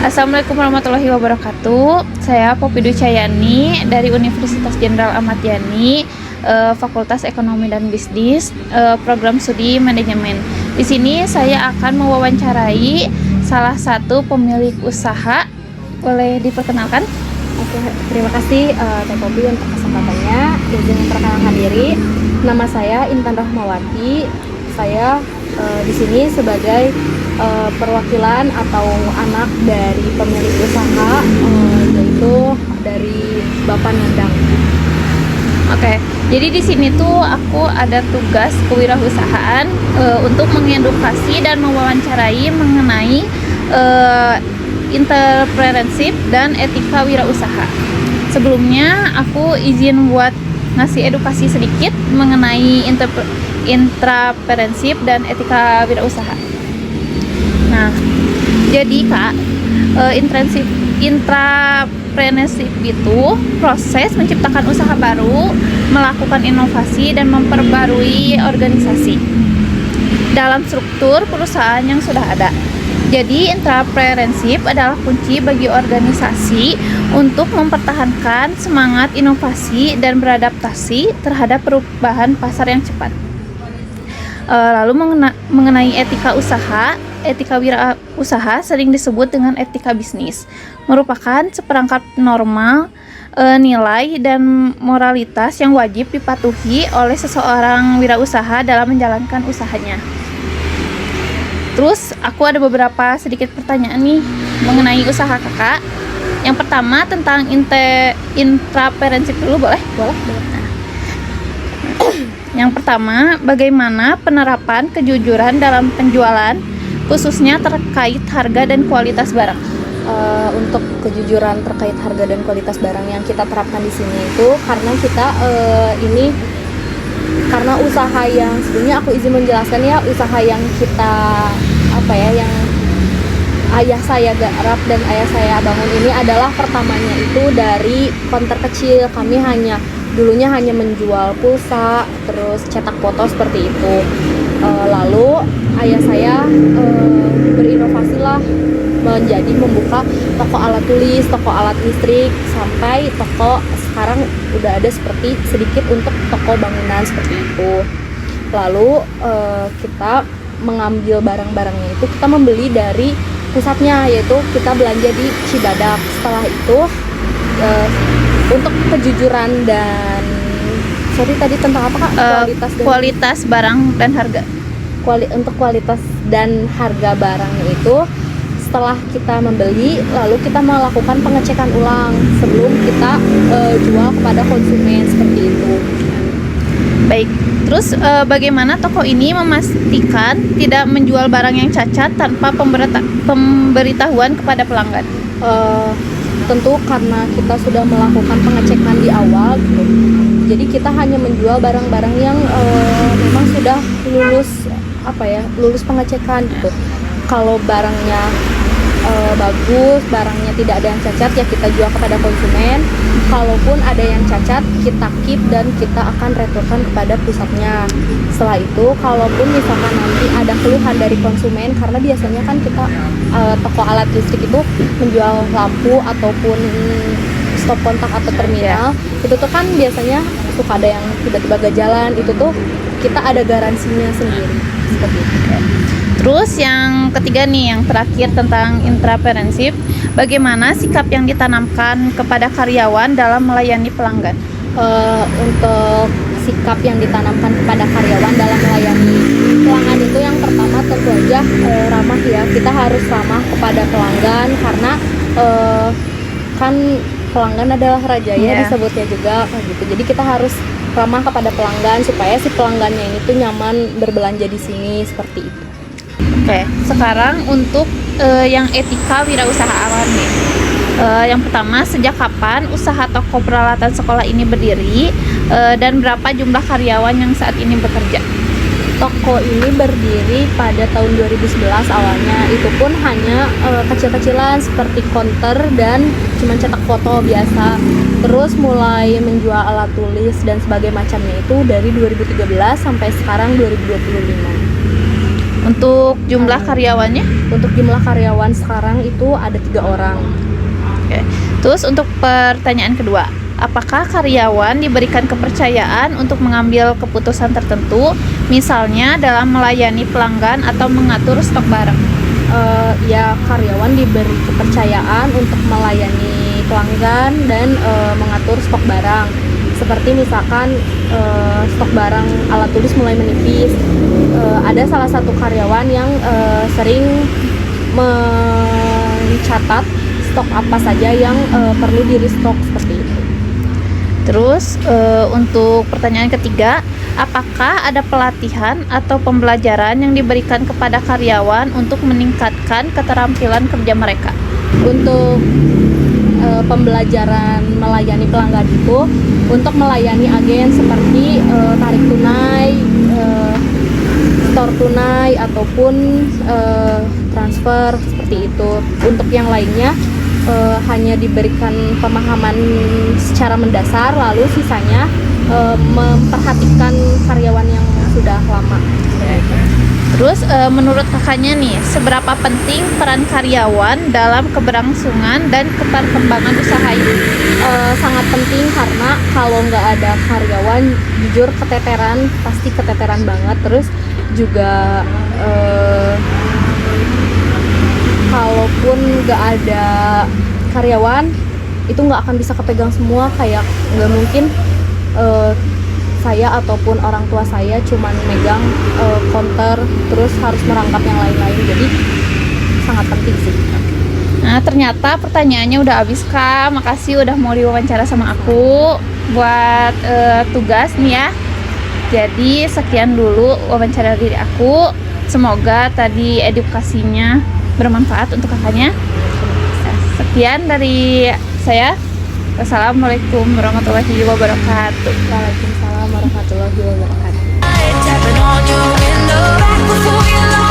Assalamualaikum warahmatullahi wabarakatuh. Saya Poppy Dwi Cahyani dari Universitas Jenderal Ahmad Yani, Fakultas Ekonomi dan Bisnis, Program Studi Manajemen. Di sini saya akan mewawancarai salah satu pemilik usaha. Boleh diperkenalkan? Oke, terima kasih Teh Poppy untuk kesempatannya. Izin memperkenalkan diri. Nama saya Intan Rahmawati. Saya di sini sebagai perwakilan atau anak dari pemilik usaha, yaitu dari Bapak Nandang. Oke, jadi di sini tuh aku ada tugas kewirausahaan untuk mengedukasi dan mewawancarai mengenai entrepreneurship dan etika wirausaha. Sebelumnya aku izin buat ngasih edukasi sedikit mengenai entrepreneurship dan etika wirausaha. Nah, jadi Kak, entrepreneurship itu proses menciptakan usaha baru, melakukan inovasi dan memperbarui organisasi dalam struktur perusahaan yang sudah ada. Jadi entrepreneurship adalah kunci bagi organisasi untuk mempertahankan semangat inovasi dan beradaptasi terhadap perubahan pasar yang cepat. Lalu mengenai etika usaha, etika wirausaha sering disebut dengan etika bisnis, merupakan seperangkat norma, nilai dan moralitas yang wajib dipatuhi oleh seseorang wirausaha dalam menjalankan usahanya. Terus aku ada beberapa sedikit pertanyaan nih mengenai usaha kakak. Yang pertama tentang entrepreneurship dulu, boleh? Nah, yang pertama, bagaimana penerapan kejujuran dalam penjualan, khususnya terkait harga dan kualitas barang? Untuk kejujuran terkait harga dan kualitas barang yang kita terapkan di sini itu karena kita karena usaha yang sebelumnya aku izin menjelaskan ya, usaha yang kita yang ayah saya garap dan ayah saya bangun ini adalah pertamanya itu dari konter kecil. Kami dulunya hanya menjual pulsa, terus cetak foto seperti itu. Lalu ayah saya berinovasi lah menjadi membuka toko alat tulis, toko alat listrik, sampai toko sekarang udah ada seperti sedikit untuk toko bangunan seperti itu. Lalu kita mengambil barang-barangnya itu kita membeli dari pusatnya, yaitu kita belanja di Cibadak. Setelah itu untuk kejujuran dan tadi tentang apa Kak? Kualitas barang dan harga. Untuk kualitas dan harga barangnya itu setelah kita membeli, lalu kita melakukan pengecekan ulang sebelum kita jual kepada konsumen seperti itu. Baik, terus bagaimana toko ini memastikan tidak menjual barang yang cacat tanpa pemberitahuan kepada pelanggan? Tentu karena kita sudah melakukan pengecekan di awal gitu. Jadi kita hanya menjual barang-barang yang memang sudah lulus pengecekan gitu. Kalau barangnya bagus, barangnya tidak ada yang cacat, ya kita jual kepada konsumen. Kalaupun ada yang cacat, kita keep dan kita akan returkan kepada pusatnya. Setelah itu, kalaupun misalkan nanti ada keluhan dari konsumen, karena biasanya kan kita toko alat listrik itu menjual lampu ataupun stop kontak atau terminal, itu tuh kan biasanya suka ada yang tiba-tiba gak jalan, itu tuh kita ada garansinya sendiri seperti itu. Terus yang ketiga nih, yang terakhir tentang entrepreneurship, bagaimana sikap yang ditanamkan kepada karyawan dalam melayani pelanggan? Untuk sikap yang ditanamkan kepada karyawan dalam melayani pelanggan itu yang pertama tentu aja ramah ya. Kita harus ramah kepada pelanggan karena kan pelanggan adalah raja ya, disebutnya juga gitu. Jadi kita harus ramah kepada pelanggan supaya si pelanggannya ini tuh nyaman berbelanja di sini seperti itu. Oke, sekarang untuk yang etika wirausahaan nih. Yang pertama, sejak kapan usaha toko peralatan sekolah ini berdiri dan berapa jumlah karyawan yang saat ini bekerja? Toko ini berdiri pada tahun 2011 awalnya. Itu pun hanya kecil-kecilan seperti counter dan cuma cetak foto biasa. Terus mulai menjual alat tulis dan sebagainya macamnya itu dari 2013 sampai sekarang 2025. Untuk jumlah karyawannya? Untuk jumlah karyawan sekarang itu ada 3 orang. Oke. Terus untuk pertanyaan kedua, apakah karyawan diberikan kepercayaan untuk mengambil keputusan tertentu, misalnya dalam melayani pelanggan atau mengatur stok barang? Ya, karyawan diberi kepercayaan untuk melayani pelanggan dan mengatur stok barang. Seperti misalkan stok barang alat tulis mulai menipis. Ada salah satu karyawan yang sering mencatat stok apa saja yang perlu di restock seperti itu. Terus untuk pertanyaan ketiga, apakah ada pelatihan atau pembelajaran yang diberikan kepada karyawan untuk meningkatkan keterampilan kerja mereka? Untuk pembelajaran melayani pelanggan itu untuk melayani agen seperti tarik tunai, store tunai ataupun transfer seperti itu. Untuk yang lainnya hanya diberikan pemahaman secara mendasar, lalu sisanya memperhatikan karyawan yang sudah lama. Terus menurut kakaknya nih, seberapa penting peran karyawan dalam keberlangsungan dan perkembangan usaha ini? Sangat penting karena kalau nggak ada karyawan, jujur keteteran, pasti keteteran banget. Terus juga kalaupun nggak ada karyawan, itu nggak akan bisa kepegang semua. Kayak nggak mungkin saya ataupun orang tua saya cuman megang counter terus harus merangkap yang lain-lain, jadi sangat penting sih. Nah, ternyata pertanyaannya udah habis, Kak. Makasih udah mau diwawancara sama aku buat tugas nih ya. Jadi sekian dulu wawancara diri aku. Semoga tadi edukasinya bermanfaat untuk kakaknya. Sekian dari saya. Wassalamualaikum warahmatullahi wabarakatuh. Waalaikumsalam warahmatullahi wabarakatuh. Tapping on your window right before you